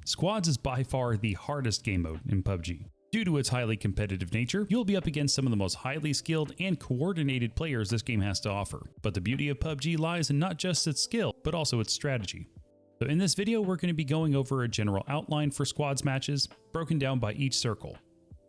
Squads is by far the hardest game mode in PUBG. Due to its highly competitive nature, you'll be up against some of the most highly skilled and coordinated players this game has to offer. But the beauty of PUBG lies in not just its skill, but also its strategy. So in this video, we're going to be going over a general outline for squads matches, broken down by each circle.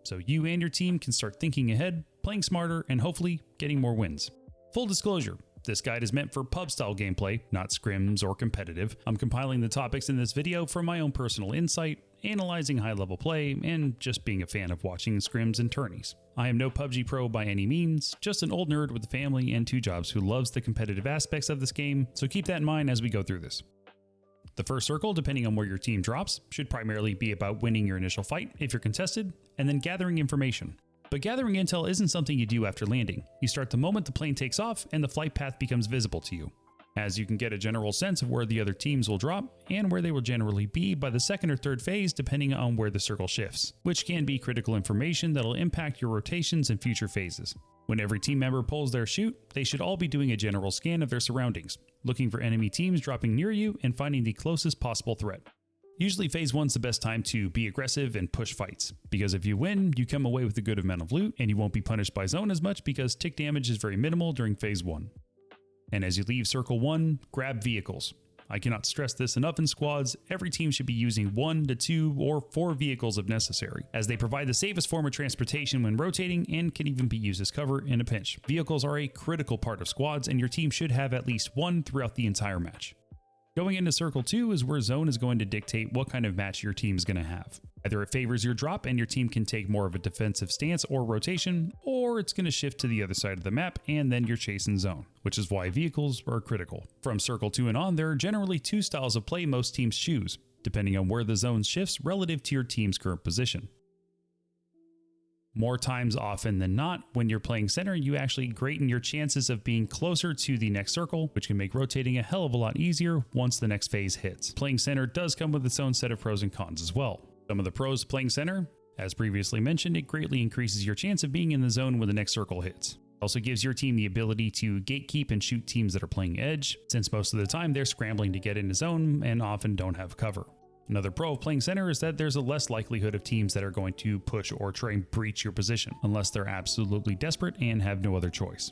So you and your team can start thinking ahead, playing smarter, and hopefully getting more wins. Full disclosure, this guide is meant for pub style gameplay, not scrims or competitive. I'm compiling the topics in this video from my own personal insight, analyzing high level play, and just being a fan of watching scrims and tourneys. I am no PUBG pro by any means, just an old nerd with a family and 2 jobs who loves the competitive aspects of this game, so keep that in mind as we go through this. The first circle, depending on where your team drops, should primarily be about winning your initial fight if you're contested, and then gathering information. But gathering intel isn't something you do after landing. You start the moment the plane takes off and the flight path becomes visible to you, as you can get a general sense of where the other teams will drop and where they will generally be by the second or third phase depending on where the circle shifts, which can be critical information that'll impact your rotations in future phases. When every team member pulls their chute, they should all be doing a general scan of their surroundings, looking for enemy teams dropping near you and finding the closest possible threat. Usually phase 1's the best time to be aggressive and push fights, because if you win, you come away with a good amount of loot and you won't be punished by zone as much because tick damage is very minimal during phase 1. And as you leave circle 1, grab vehicles. I cannot stress this enough in squads, every team should be using 1 to 2 or 4 vehicles if necessary, as they provide the safest form of transportation when rotating and can even be used as cover in a pinch. Vehicles are a critical part of squads and your team should have at least 1 throughout the entire match. Going into circle 2 is where zone is going to dictate what kind of match your team is going to have. Either it favors your drop and your team can take more of a defensive stance or rotation, or it's going to shift to the other side of the map and then you're chasing zone, which is why vehicles are critical. From circle 2 and on, there are generally 2 styles of play most teams choose, depending on where the zone shifts relative to your team's current position. More times often than not, when you're playing center, you actually greaten your chances of being closer to the next circle, which can make rotating a hell of a lot easier once the next phase hits. Playing center does come with its own set of pros and cons as well. Some of the pros to playing center, as previously mentioned, it greatly increases your chance of being in the zone when the next circle hits. It also gives your team the ability to gatekeep and shoot teams that are playing edge, since most of the time they're scrambling to get into zone and often don't have cover. Another pro of playing center is that there's a less likelihood of teams that are going to push or try and breach your position, unless they're absolutely desperate and have no other choice.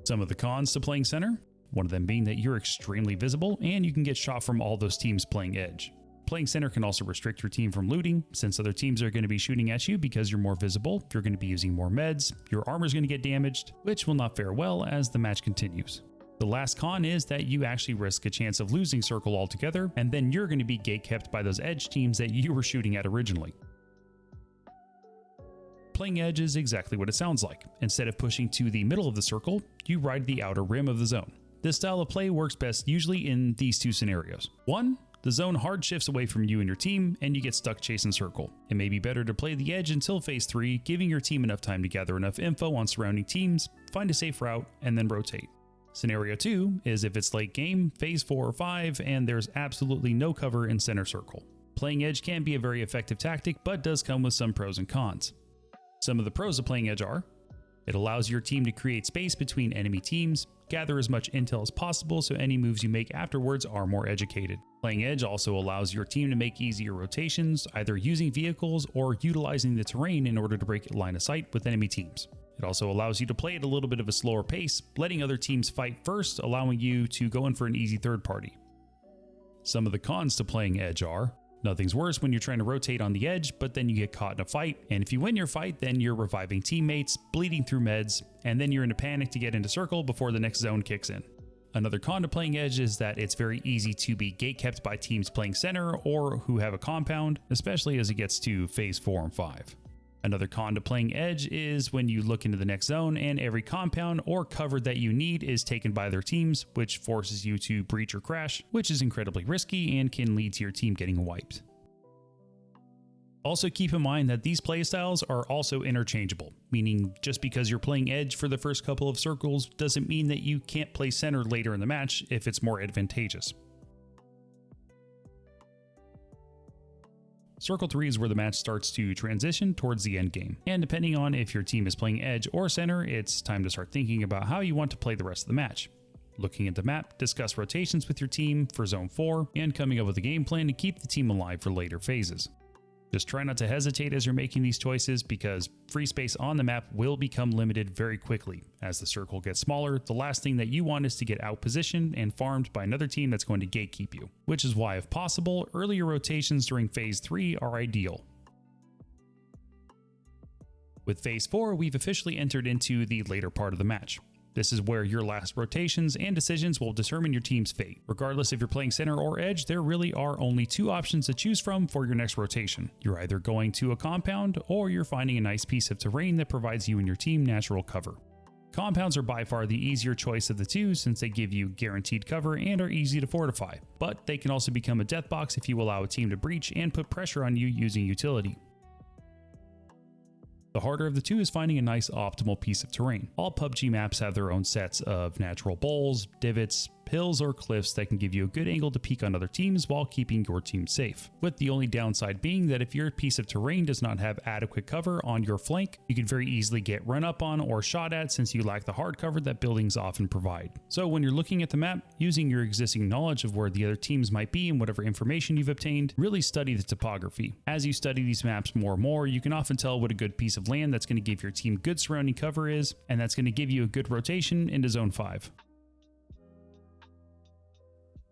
Some of the cons to playing center, one of them being that you're extremely visible and you can get shot from all those teams playing edge. Playing center can also restrict your team from looting, since other teams are going to be shooting at you because you're more visible, you're going to be using more meds, your armor's going to get damaged, which will not fare well as the match continues. The last con is that you actually risk a chance of losing circle altogether, and then you're going to be gatekept by those edge teams that you were shooting at originally. Playing edge is exactly what it sounds like. Instead of pushing to the middle of the circle, you ride the outer rim of the zone. This style of play works best usually in these 2 scenarios. 1, the zone hard shifts away from you and your team, and you get stuck chasing circle. It may be better to play the edge until phase 3, giving your team enough time to gather enough info on surrounding teams, find a safe route, and then rotate. Scenario 2 is if it's late game, phase 4 or 5, and there's absolutely no cover in center circle. Playing edge can be a very effective tactic, but does come with some pros and cons. Some of the pros of playing edge are, it allows your team to create space between enemy teams, gather as much intel as possible so any moves you make afterwards are more educated. Playing edge also allows your team to make easier rotations, either using vehicles or utilizing the terrain in order to break line of sight with enemy teams. It also allows you to play at a little bit of a slower pace, letting other teams fight first, allowing you to go in for an easy third party. Some of the cons to playing edge are, nothing's worse when you're trying to rotate on the edge, but then you get caught in a fight, and if you win your fight, then you're reviving teammates, bleeding through meds, and then you're in a panic to get into circle before the next zone kicks in. Another con to playing edge is that it's very easy to be gatekept by teams playing center or who have a compound, especially as it gets to phase 4 and 5. Another con to playing edge is when you look into the next zone and every compound or cover that you need is taken by their teams, which forces you to breach or crash, which is incredibly risky and can lead to your team getting wiped. Also keep in mind that these playstyles are also interchangeable, meaning just because you're playing edge for the first couple of circles doesn't mean that you can't play center later in the match if it's more advantageous. Circle 3 is where the match starts to transition towards the end game, and depending on if your team is playing edge or center, it's time to start thinking about how you want to play the rest of the match. looking at the map, discuss rotations with your team for Zone 4, and coming up with a game plan to keep the team alive for later phases. Just try not to hesitate as you're making these choices, because free space on the map will become limited very quickly. As the circle gets smaller, the last thing that you want is to get outpositioned and farmed by another team that's going to gatekeep you, which is why, if possible, earlier rotations during Phase 3 are ideal. With Phase 4, we've officially entered into the later part of the match. This is where your last rotations and decisions will determine your team's fate. Regardless if you're playing center or edge, there really are only two options to choose from for your next rotation. You're either going to a compound, or you're finding a nice piece of terrain that provides you and your team natural cover. Compounds are by far the easier choice of the two, since they give you guaranteed cover and are easy to fortify, but they can also become a death box if you allow a team to breach and put pressure on you using utility. The harder of the two is finding a nice optimal piece of terrain. All PUBG maps have their own sets of natural bowls, divots, hills, or cliffs that can give you a good angle to peek on other teams while keeping your team safe. With the only downside being that if your piece of terrain does not have adequate cover on your flank, you can very easily get run up on or shot at, since you lack the hard cover that buildings often provide. So when you're looking at the map, using your existing knowledge of where the other teams might be and whatever information you've obtained, really study the topography. As you study these maps more and more, you can often tell what a good piece of land that's going to give your team good surrounding cover is, and that's going to give you a good rotation into Zone 5.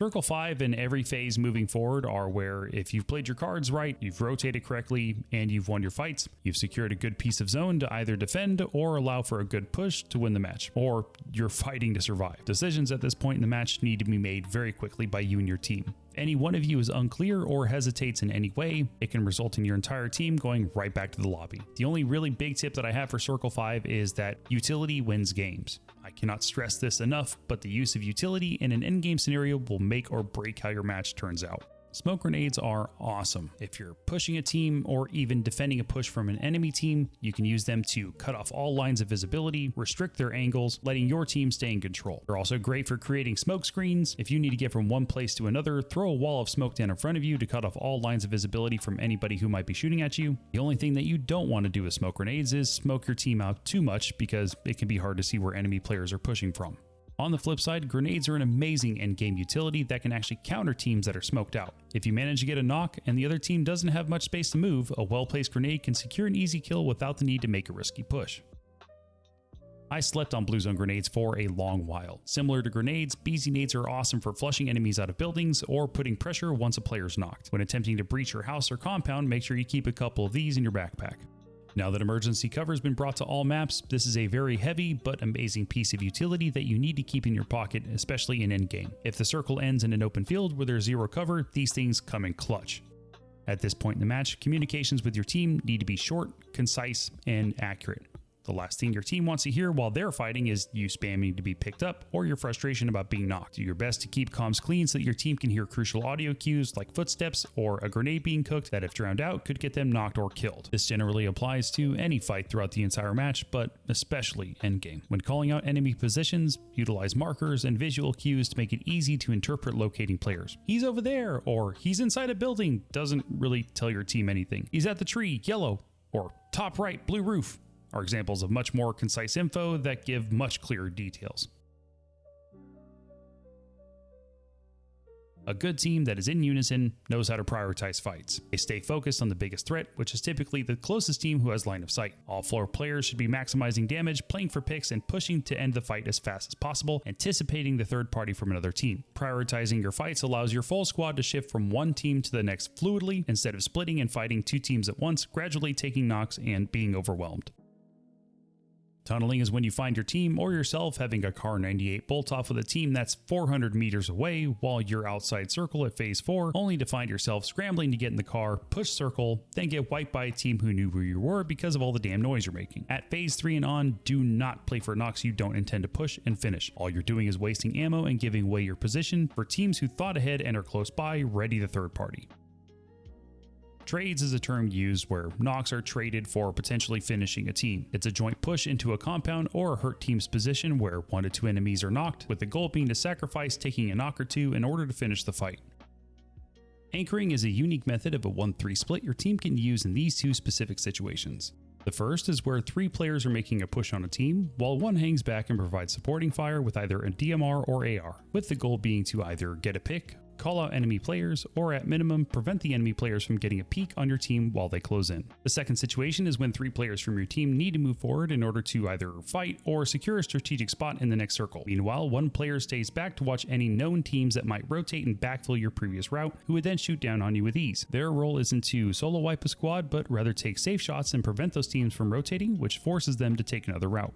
Circle 5 and every phase moving forward are where, if you've played your cards right, you've rotated correctly, and you've won your fights, you've secured a good piece of zone to either defend or allow for a good push to win the match, or you're fighting to survive. Decisions at this point in the match need to be made very quickly by you and your team. If any one of you is unclear or hesitates in any way, it can result in your entire team going right back to the lobby. The only really big tip that I have for Circle 5 is that utility wins games. I cannot stress this enough, but the use of utility in an endgame scenario will make or break how your match turns out. Smoke grenades are awesome. If you're pushing a team or even defending a push from an enemy team, you can use them to cut off all lines of visibility, restrict their angles, letting your team stay in control. They're also great for creating smoke screens. If you need to get from one place to another, throw a wall of smoke down in front of you to cut off all lines of visibility from anybody who might be shooting at you. The only thing that you don't want to do with smoke grenades is smoke your team out too much, because it can be hard to see where enemy players are pushing from. On the flip side, grenades are an amazing endgame utility that can actually counter teams that are smoked out. If you manage to get a knock and the other team doesn't have much space to move, a well-placed grenade can secure an easy kill without the need to make a risky push. I slept on blue zone grenades for a long while. Similar to grenades, BZ nades are awesome for flushing enemies out of buildings or putting pressure once a player's knocked. When attempting to breach your house or compound, make sure you keep a couple of these in your backpack. Now that emergency cover has been brought to all maps, this is a very heavy but amazing piece of utility that you need to keep in your pocket, especially in endgame. If the circle ends in an open field where there's zero cover, these things come in clutch. At this point in the match, communications with your team need to be short, concise, and accurate. The last thing your team wants to hear while they're fighting is you spamming to be picked up or your frustration about being knocked. Do your best to keep comms clean so that your team can hear crucial audio cues like footsteps or a grenade being cooked that, if drowned out, could get them knocked or killed. This generally applies to any fight throughout the entire match, but especially endgame. When calling out enemy positions, utilize markers and visual cues to make it easy to interpret locating players. He's over there, or he's inside a building, doesn't really tell your team anything. He's at the tree, yellow, or top right, blue roof, are examples of much more concise info that give much clearer details. A good team that is in unison knows how to prioritize fights. They stay focused on the biggest threat, which is typically the closest team who has line of sight. All floor players should be maximizing damage, playing for picks, and pushing to end the fight as fast as possible, anticipating the third party from another team. Prioritizing your fights allows your full squad to shift from one team to the next fluidly, instead of splitting and fighting two teams at once, gradually taking knocks and being overwhelmed. Tunneling is when you find your team or yourself having a Car 98 bolt off with a team that's 400 meters away while you're outside circle at phase 4, only to find yourself scrambling to get in the car, push circle, then get wiped by a team who knew where you were because of all the damn noise you're making. At phase 3 and on, do not play for knocks you don't intend to push and finish. All you're doing is wasting ammo and giving away your position for teams who thought ahead and are close by, ready the third party. Trades is a term used where knocks are traded for potentially finishing a team. It's a joint push into a compound or a hurt team's position where 1 to 2 enemies are knocked, with the goal being to sacrifice taking a knock or two in order to finish the fight. Anchoring is a unique method of a 1-3 split your team can use in these two specific situations. The first is where 3 players are making a push on a team, while one hangs back and provides supporting fire with either a DMR or AR, with the goal being to either get a pick, call out enemy players, or at minimum, prevent the enemy players from getting a peek on your team while they close in. The second situation is when 3 players from your team need to move forward in order to either fight or secure a strategic spot in the next circle. Meanwhile, 1 player stays back to watch any known teams that might rotate and backfill your previous route, who would then shoot down on you with ease. Their role isn't to solo wipe a squad, but rather take safe shots and prevent those teams from rotating, which forces them to take another route.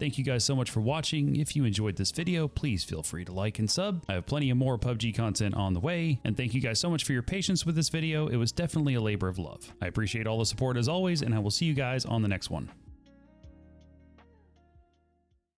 Thank you guys so much for watching. If you enjoyed this video, please feel free to like and sub. I have plenty of more PUBG content on the way, and thank you guys so much for your patience with this video. It was definitely a labor of love. I appreciate all the support as always, and I will see you guys on the next one.